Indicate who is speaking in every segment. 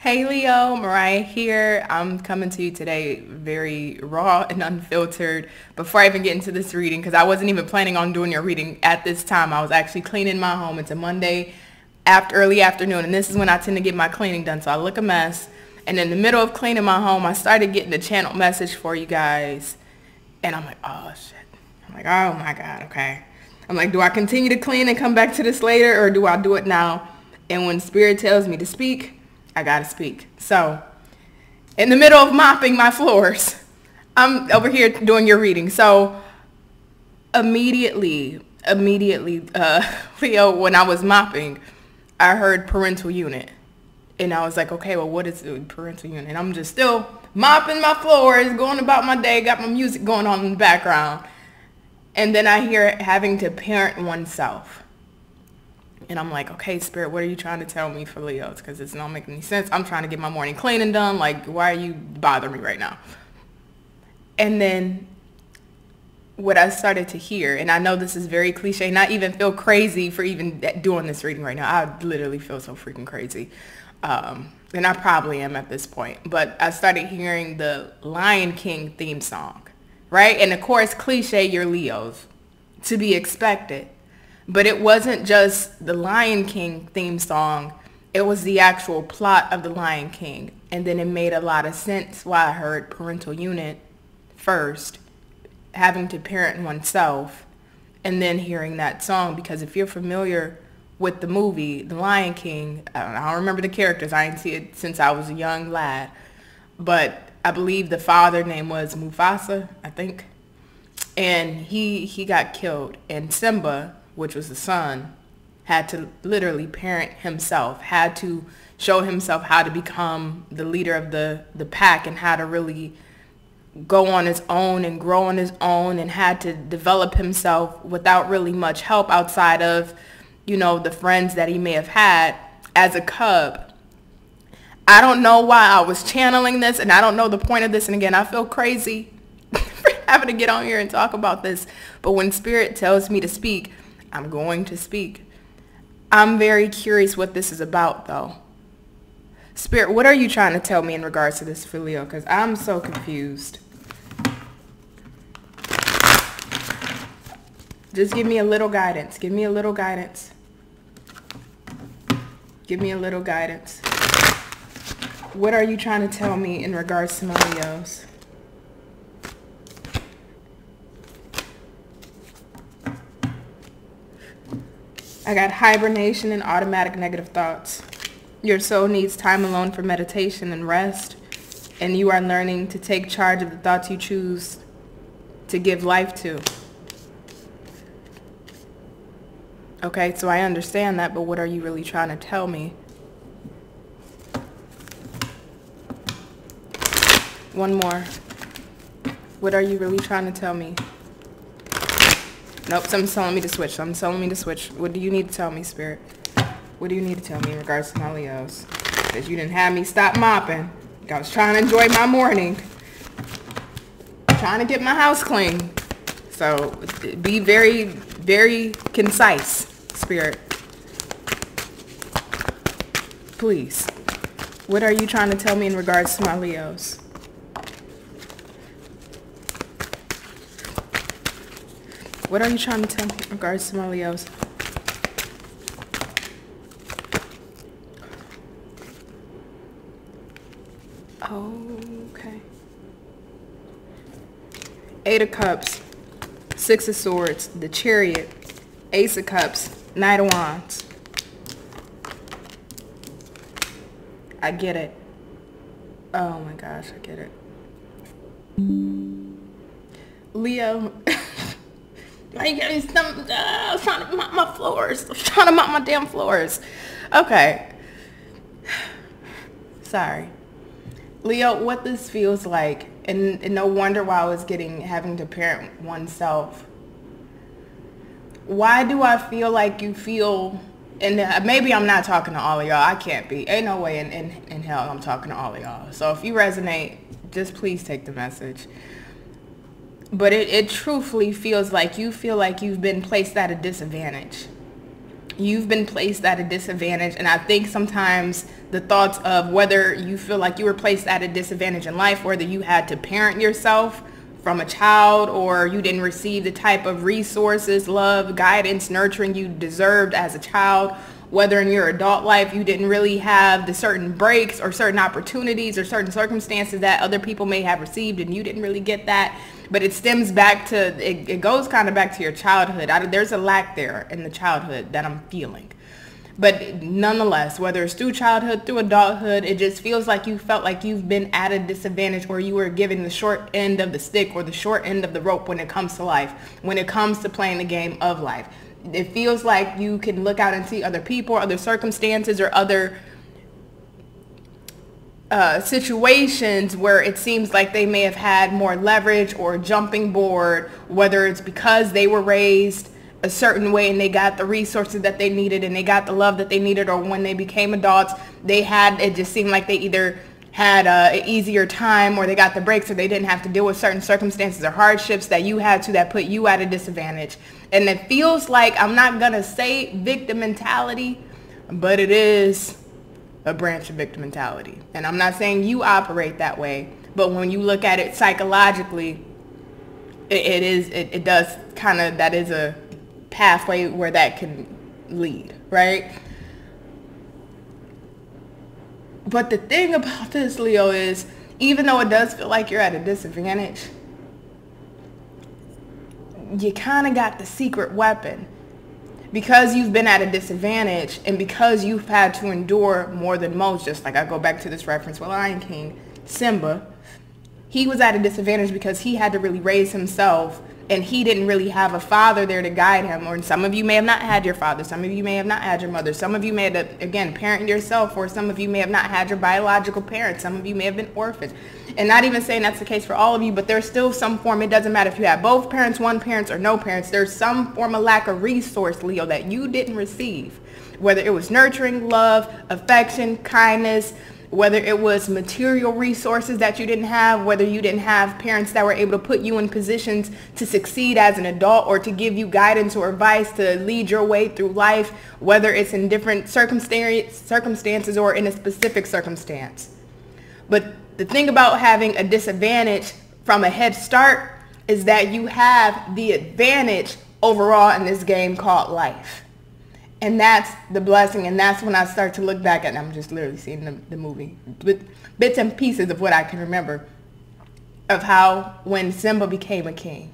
Speaker 1: Hey Leo, Mariah here. I'm coming to you today very raw and unfiltered before I even get into this reading because I wasn't even planning on doing your reading at this time. I was actually cleaning my home. It's a Monday after early afternoon, and this is when I tend to get my cleaning done, so I look a mess. And in the middle of cleaning my home, I started getting a channel message for you guys, and I'm like, oh shit. I'm like, oh my God, okay. I'm like, do I continue to clean and come back to this later, or do I do it now? And when Spirit tells me to speak, I gotta speak. So, in the middle of mopping my floors, I'm over here doing your reading. So, immediately, Leo, when I was mopping, I heard parental unit. And I was like, okay, well, what is the parental unit? And I'm just still mopping my floors, going about my day, got my music going on in the background. And then I hear having to parent oneself. And I'm like, okay, Spirit, what are you trying to tell me for Leos? Because it's not making any sense. I'm trying to get my morning cleaning done. Like, why are you bothering me right now? And then what I started to hear, and I know this is very cliche, and I even feel crazy for even doing this reading right now. I literally feel so freaking crazy. And I probably am at this point. But I started hearing the Lion King theme song, right? And of course, cliche, you're Leos, to be expected. But it wasn't just the Lion King theme song. It was the actual plot of the Lion King. And then it made a lot of sense why I heard parental unit first, having to parent oneself, and then hearing that song. Because if you're familiar with the movie, The Lion King, I don't remember the characters. I didn't see it since I was a young lad. But I believe the father name was Mufasa, I think. And he got killed. And Simba, which was the son, had to literally parent himself, had to show himself how to become the leader of the pack and how to really go on his own and grow on his own, and had to develop himself without really much help outside of, you know, the friends that he may have had as a cub. I don't know why I was channeling this, and I don't know the point of this, and again, I feel crazy for having to get on here and talk about this, but when Spirit tells me to speak, I'm going to speak. I'm very curious what this is about, though. Spirit, what are you trying to tell me in regards to this for Leo? Because I'm so confused. Just give me a little guidance. Give me a little guidance. Give me a little guidance. What are you trying to tell me in regards to my Leos? I got hibernation and automatic negative thoughts. Your soul needs time alone for meditation and rest, and you are learning to take charge of the thoughts you choose to give life to. Okay, so I understand that, but what are you really trying to tell me? One more. What are you really trying to tell me? Nope, something's telling me to switch. Something's telling me to switch. What do you need to tell me, Spirit? What do you need to tell me in regards to my Leos? Because you didn't have me stop mopping. I was trying to enjoy my morning. Trying to get my house clean. So be very, very concise, Spirit. Please. What are you trying to tell me in regards to my Leos? What are you trying to tell me in regards to my Leos? Okay. Eight of Cups, Six of Swords, the Chariot, Ace of Cups, Knight of Wands. I get it. Oh my gosh, I get it. Leo. I was trying to mop my floors. I was trying to mop my damn floors. Okay. Sorry. Leo, what this feels like, and no wonder why I was having to parent oneself. Why do I feel like you feel, and maybe I'm not talking to all of y'all. I can't be. Ain't no way in hell I'm talking to all of y'all. So if you resonate, just please take the message. But it truthfully feels like you feel like you've been placed at a disadvantage. you've been placed at a disadvantage. And I think sometimes the thoughts of whether you feel like you were placed at a disadvantage in life, whether you had to parent yourself from a child, or you didn't receive the type of resources, love, guidance, nurturing you deserved as a child, whether in your adult life you didn't really have the certain breaks or certain opportunities or certain circumstances that other people may have received and you didn't really get that. But it stems back to, it goes kind of back to your childhood. There's a lack there in the childhood that I'm feeling. But nonetheless, whether it's through childhood, through adulthood, it just feels like you felt like you've been at a disadvantage, or you were given the short end of the stick or the short end of the rope when it comes to life, when it comes to playing the game of life. It feels like you can look out and see other people, other circumstances, or other situations where it seems like they may have had more leverage or jumping board, whether it's because they were raised a certain way and they got the resources that they needed and they got the love that they needed, or when they became adults, it just seemed like they either had an easier time, or they got the breaks, or they didn't have to deal with certain circumstances or hardships that you had to, that put you at a disadvantage. And it feels like, I'm not going to say victim mentality, but it is a branch of victim mentality. And I'm not saying you operate that way, but when you look at it psychologically, it does kind of, that is a pathway where that can lead, right? But the thing about this, Leo, is even though it does feel like you're at a disadvantage, you kind of got the secret weapon. Because you've been at a disadvantage, and because you've had to endure more than most, just like I go back to this reference with Lion King, Simba, he was at a disadvantage because he had to really raise himself, and he didn't really have a father there to guide him. Or some of you may have not had your father, some of you may have not had your mother, some of you may have, again, parent yourself, or some of you may have not had your biological parents, some of you may have been orphans. And not even saying that's the case for all of you, but there's still some form, it doesn't matter if you have both parents, one parent, or no parents, there's some form of lack of resource, Leo, that you didn't receive. Whether it was nurturing, love, affection, kindness, whether it was material resources that you didn't have, whether you didn't have parents that were able to put you in positions to succeed as an adult, or to give you guidance or advice to lead your way through life, whether it's in different circumstances or in a specific circumstance. But the thing about having a disadvantage from a head start is that you have the advantage overall in this game called life. And that's the blessing, and that's when I start to look back at, I'm just literally seeing the movie with bits and pieces of what I can remember of how when Simba became a king,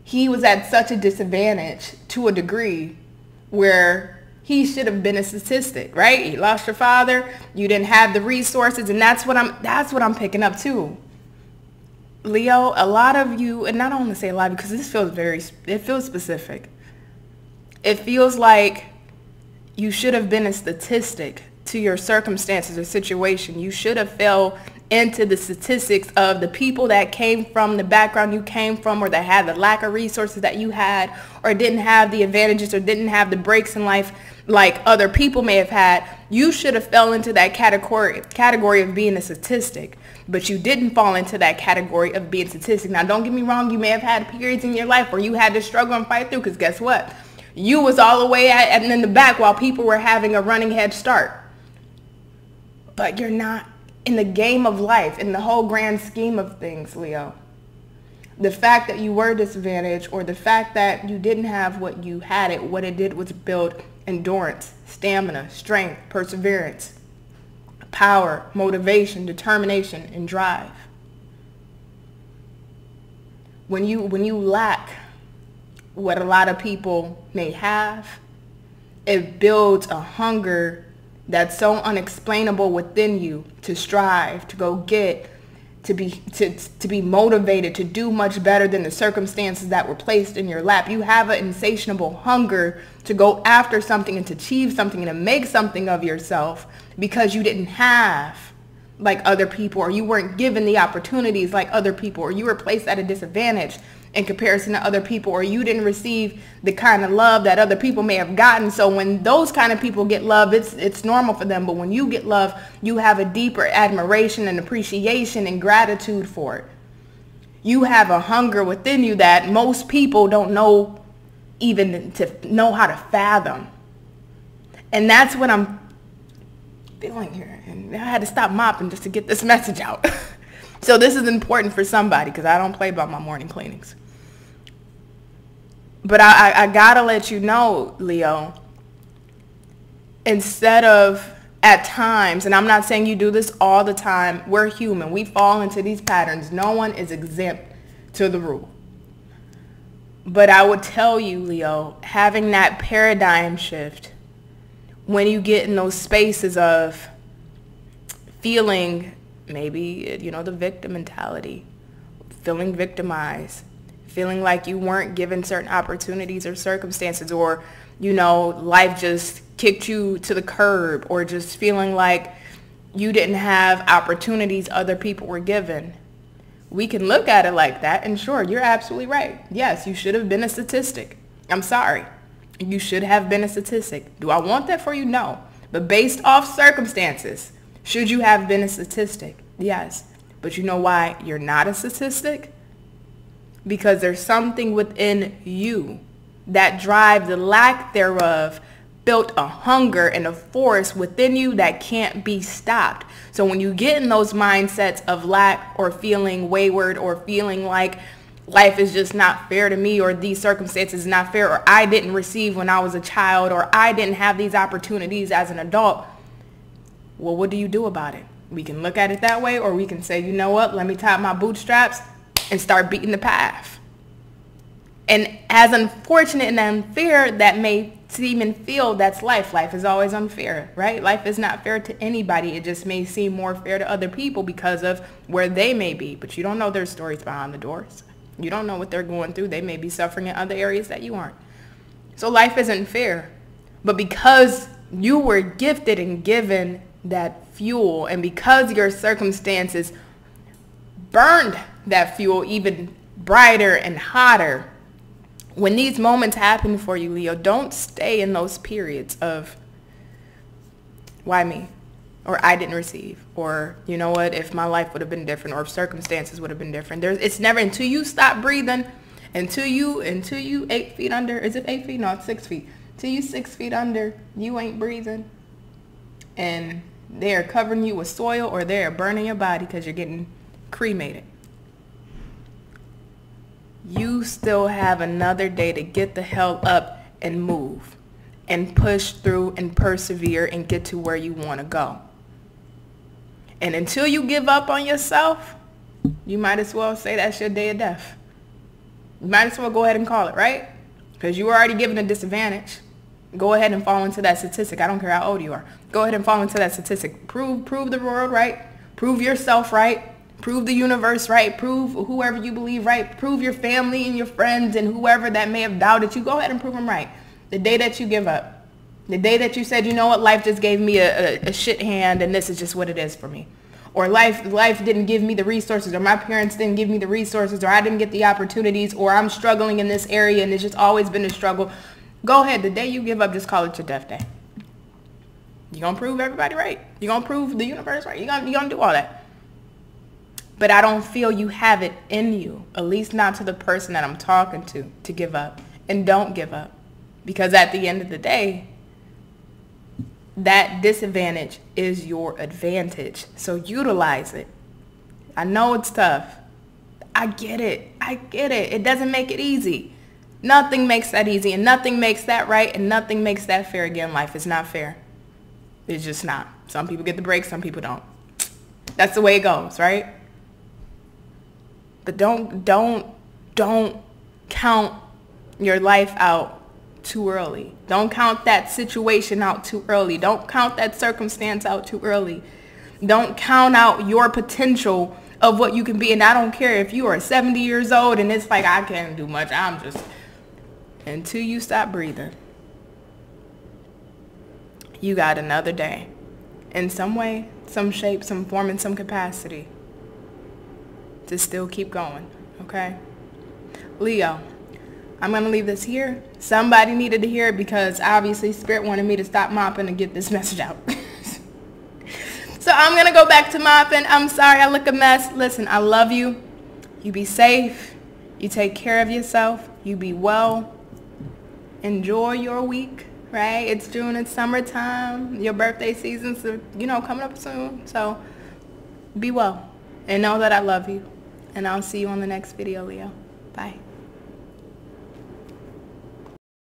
Speaker 1: he was at such a disadvantage to a degree where he should have been a statistic, right? You lost your father, you didn't have the resources, and that's what I'm picking up too. Leo, a lot of you, and I don't want to say a lot because this feels it feels specific. It feels like you should have been a statistic to your circumstances or situation. You should have fell into the statistics of the people that came from the background you came from, or that had the lack of resources that you had, or didn't have the advantages or didn't have the breaks in life like other people may have had. You should have fell into that category of being a statistic, but you didn't fall into that category of being a statistic. Now, don't get me wrong, you may have had periods in your life where you had to struggle and fight through, because guess what? You was all the way and in the back while people were having a running head start. But you're not in the game of life, in the whole grand scheme of things, Leo. The fact that you were disadvantaged, or the fact that you didn't have what you had, what it did was build endurance, stamina, strength, perseverance, power, motivation, determination, and drive. When you lack what a lot of people may have, it builds a hunger that's so unexplainable within you to strive, to go get, to be motivated, to do much better than the circumstances that were placed in your lap. You have an insatiable hunger to go after something and to achieve something and to make something of yourself, because you didn't have like other people, or you weren't given the opportunities like other people, or you were placed at a disadvantage in comparison to other people, or you didn't receive the kind of love that other people may have gotten. So when those kind of people get love, it's normal for them. But when you get love, you have a deeper admiration and appreciation and gratitude for it. You have a hunger within you that most people don't know even to know how to fathom. And that's what I'm feeling here. And I had to stop mopping just to get this message out. So this is important for somebody, because I don't play about my morning cleanings. But I gotta let you know, Leo, instead of at times, and I'm not saying you do this all the time, we're human. We fall into these patterns. No one is exempt to the rule. But I would tell you, Leo, having that paradigm shift when you get in those spaces of feeling maybe, the victim mentality, feeling victimized, feeling like you weren't given certain opportunities or circumstances, or, life just kicked you to the curb, or just feeling like you didn't have opportunities other people were given. We can look at it like that, and sure, you're absolutely right. Yes, you should have been a statistic. I'm sorry. You should have been a statistic. Do I want that for you? No. But based off circumstances, should you have been a statistic? Yes. But you know why you're not a statistic? Because there's something within you that drive, the lack thereof, built a hunger and a force within you that can't be stopped. So when you get in those mindsets of lack, or feeling wayward, or feeling like life is just not fair to me, or these circumstances are not fair, or I didn't receive when I was a child, or I didn't have these opportunities as an adult, well, what do you do about it? We can look at it that way, or we can say, you know what, let me tie up my bootstraps and start beating the path. And as unfortunate and unfair that may seem and feel, that's life. Life is always unfair, right? Life is not fair to anybody. It just may seem more fair to other people because of where they may be. But you don't know their stories behind the doors. You don't know what they're going through. They may be suffering in other areas that you aren't. So life isn't fair. But because you were gifted and given that fuel, and because your circumstances burned that fuel even brighter and hotter, when these moments happen for you, Leo, don't stay in those periods of, why me? Or I didn't receive. Or, you know what, if my life would have been different, or if circumstances would have been different. It's never, until you stop breathing, until you 8 feet under, is it 8 feet? No, it's 6 feet. Till you 6 feet under, you ain't breathing. And they are covering you with soil, or they are burning your body because you're getting cremated. You still have another day to get the hell up and move and push through and persevere and get to where you want to go. And until you give up on yourself, you might as well say that's your day of death. You might as well go ahead and call it, right? Because you were already given a disadvantage. Go ahead and fall into that statistic. I don't care how old you are. Go ahead and fall into that statistic. Prove the world right. Prove yourself right. Prove the universe right. Prove whoever you believe right. Prove your family and your friends and whoever that may have doubted you. Go ahead and prove them right. The day that you give up. The day that you said, you know what, life just gave me a shit hand and this is just what it is for me. Or life didn't give me the resources, or my parents didn't give me the resources, or I didn't get the opportunities, or I'm struggling in this area and it's just always been a struggle. Go ahead. The day you give up, just call it your death day. You're going to prove everybody right. You're going to prove the universe right. You're going to do all that. But I don't feel you have it in you, at least not to the person that I'm talking to give up. And don't give up. Because at the end of the day, that disadvantage is your advantage. So utilize it. I know it's tough. I get it. It doesn't make it easy. Nothing makes that easy, and nothing makes that right, and nothing makes that fair. Again, life is not fair. It's just not. Some people get the break, some people don't. That's the way it goes, right? But don't count your life out too early. Don't count that situation out too early. Don't count that circumstance out too early. Don't count out your potential of what you can be. And I don't care if you are 70 years old and it's like, I can't do much. I'm just... Until you stop breathing, you got another day. In some way, some shape, some form, in some capacity. To still keep going, okay? Leo, I'm going to leave this here. Somebody needed to hear it because obviously Spirit wanted me to stop mopping and get this message out. So I'm going to go back to mopping. I'm sorry I look a mess. Listen, I love you. You be safe. You take care of yourself. You be well. Enjoy your week, right? It's June, it's summertime. Your birthday season's, coming up soon. So be well and know that I love you. And I'll see you on the next video, Leo. Bye.